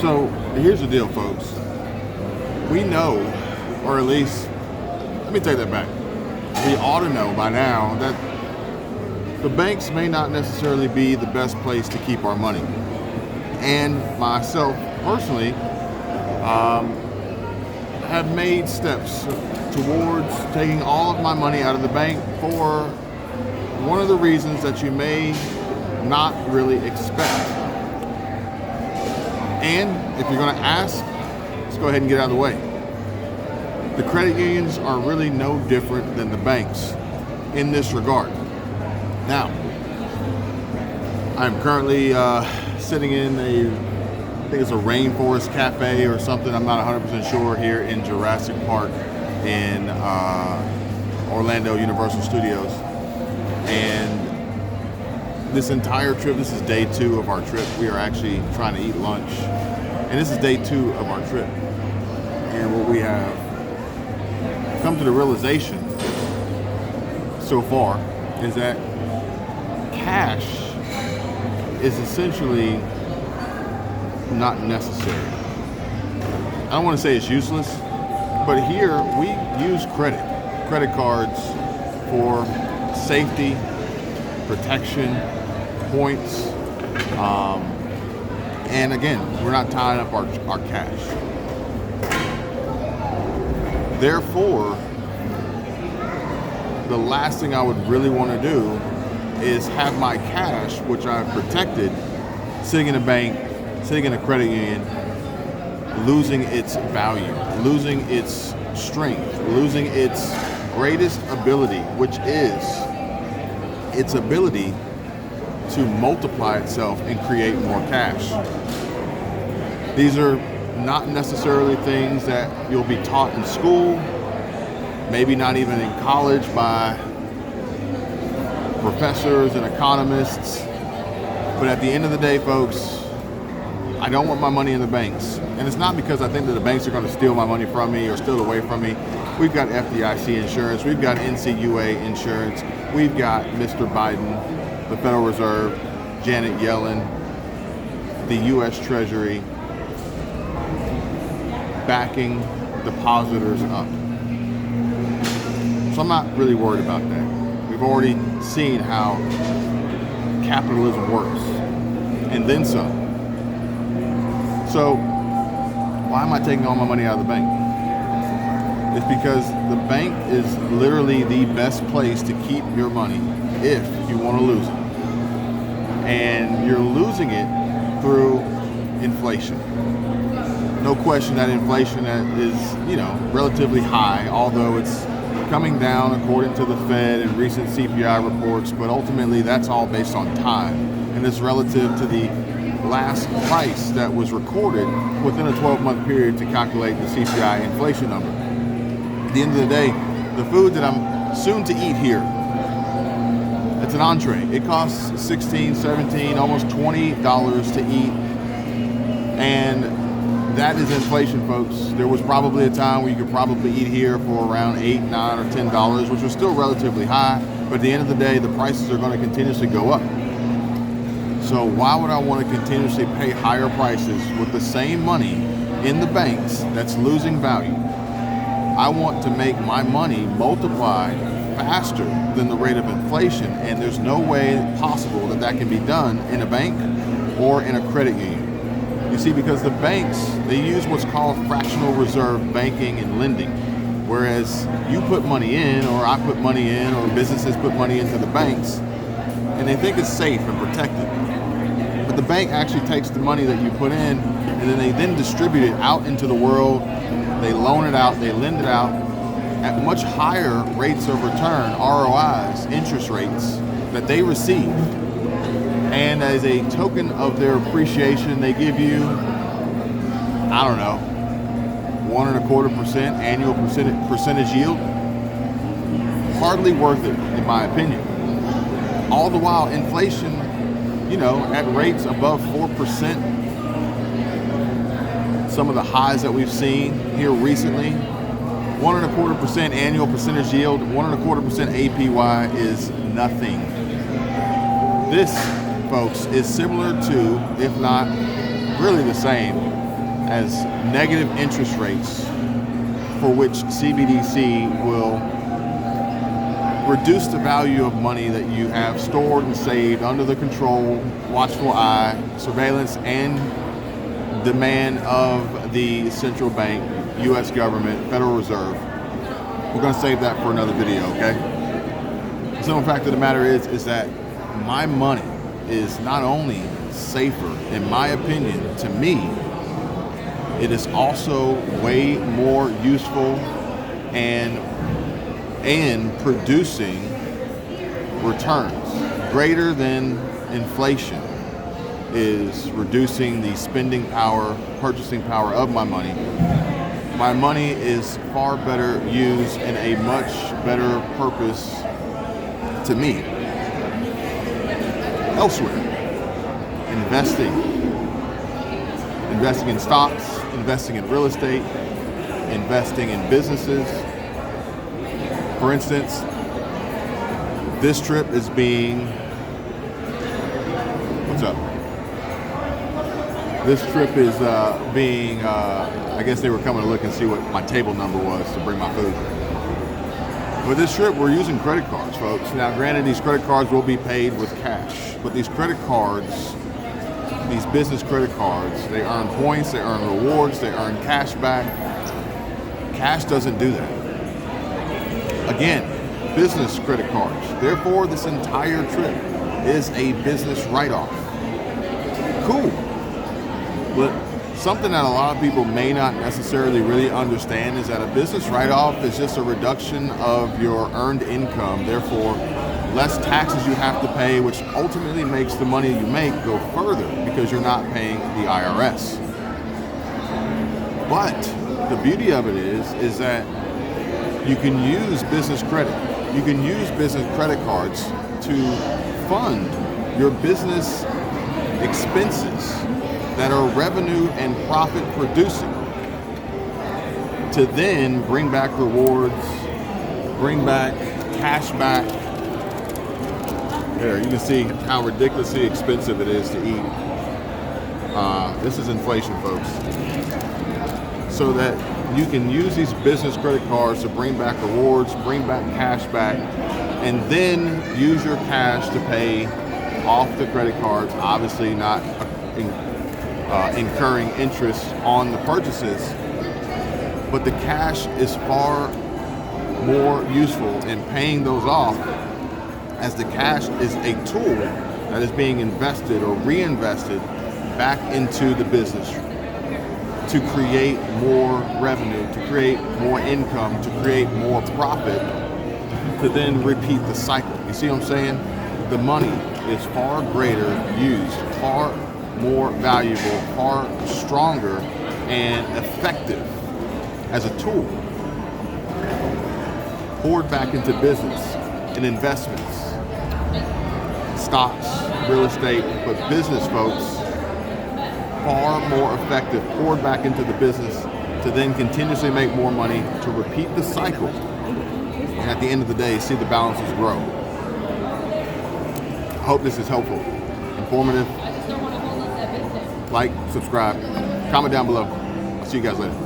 So here's the deal, folks. We know, or at least, let me take that back. We ought to know by now that the banks may not necessarily be the best place to keep our money. And myself, personally, have made steps towards taking all of my money out of the bank for one of the reasons that you may not really expect. And if you're going to ask, let's go ahead and get out of the way. The credit unions are really no different than the banks in this regard. Now, I'm currently sitting in I think it's a Rainforest Cafe or something, I'm not 100% sure, here in Jurassic Park in Orlando Universal Studios. And this entire trip, this is day 2 of our trip. We are actually trying to eat lunch. And this is day 2 of our trip. And what we have come to the realization so far is that cash is essentially not necessary. I don't want to say it's useless, but here we use credit cards for safety, protection, points, and again, we're not tying up our cash. Therefore, the last thing I would really want to do is have my cash, which I've protected, sitting in a bank, sitting in a credit union, losing its value, losing its strength, losing its greatest ability, which is its ability to multiply itself and create more cash. These are not necessarily things that you'll be taught in school, maybe not even in college by professors and economists. But at the end of the day, folks, I don't want my money in the banks. And it's not because I think that the banks are going to steal my money from me or steal it away from me. We've got FDIC insurance, we've got NCUA insurance, we've got Mr. Biden, the Federal Reserve, Janet Yellen, the U.S. Treasury, backing depositors up. So I'm not really worried about that. We've already seen how capitalism works, and then some. So why am I taking all my money out of the bank? It's because the bank is literally the best place to keep your money if you want to lose it. And you're losing it through inflation. No question that inflation is, relatively high, although it's coming down according to the Fed and recent CPI reports, but ultimately that's all based on time. And it's relative to the last price that was recorded within a 12-month period to calculate the CPI inflation number. At the end of the day, the food that I'm soon to eat here, it's an entree. It costs $16, $17, almost $20 to eat. And that is inflation, folks. There was probably a time where you could probably eat here for around $8, $9, or $10, which was still relatively high. But at the end of the day, the prices are going to continuously go up. So why would I want to continuously pay higher prices with the same money in the banks that's losing value? I want to make my money multiply faster than the rate of inflation, and there's no way possible that that can be done in a bank or in a credit union. You see, because the banks, they use what's called fractional reserve banking and lending, whereas you put money in, or I put money in, or businesses put money into the banks, and they think it's safe and protected. But the bank actually takes the money that you put in, and then they distribute it out into the world. They loan it out, they lend it out at much higher rates of return, ROIs, interest rates, that they receive. And as a token of their appreciation, they give you, 1.25% annual percentage yield. Hardly worth it, in my opinion. All the while, inflation, at rates above 4%, some of the highs that we've seen here recently, 1.25% annual percentage yield, 1.25% APY is nothing. This, folks, is similar to, if not really the same, as negative interest rates for which CBDC will reduce the value of money that you have stored and saved under the control, watchful eye, surveillance, and demand of the central bank, U.S. government, Federal Reserve. We're going to save that for another video, okay? The simple fact of the matter is that my money is not only safer, in my opinion, to me, it is also way more useful and producing returns greater than inflation is reducing the spending power, purchasing power of my money. My money is far better used in a much better purpose to me elsewhere. Investing in stocks, investing in real estate, investing in businesses. For instance, this trip is being, what's up? This trip is I guess they were coming to look and see what my table number was to bring my food. With this trip, we're using credit cards, folks. Now, granted, these credit cards will be paid with cash, but these credit cards, these business credit cards, they earn points, they earn rewards, they earn cash back. Cash doesn't do that. Again, business credit cards. Therefore, this entire trip is a business write-off. Cool. But something that a lot of people may not necessarily really understand is that a business write-off is just a reduction of your earned income. Therefore, less taxes you have to pay, which ultimately makes the money you make go further because you're not paying the IRS. But the beauty of it is that you can use business credit. You can use business credit cards to fund your business expenses that are revenue and profit producing, to then bring back rewards, bring back cash back. There, you can see how ridiculously expensive it is to eat. This is inflation, folks. So that you can use these business credit cards to bring back rewards, bring back cash back, and then use your cash to pay off the credit cards, obviously not incurring interest on the purchases. But the cash is far more useful in paying those off, as the cash is a tool that is being invested or reinvested back into the business to create more revenue, to create more income, to create more profit, to then repeat the cycle. You see what I'm saying? The money is far greater used, far more valuable, far stronger and effective as a tool poured back into business and investments, stocks, real estate, but business, folks, far more effective, poured back into the business to then continuously make more money, to repeat the cycle, and at the end of the day, see the balances grow. I hope this is helpful, informative. Like, subscribe, comment down below. I'll see you guys later.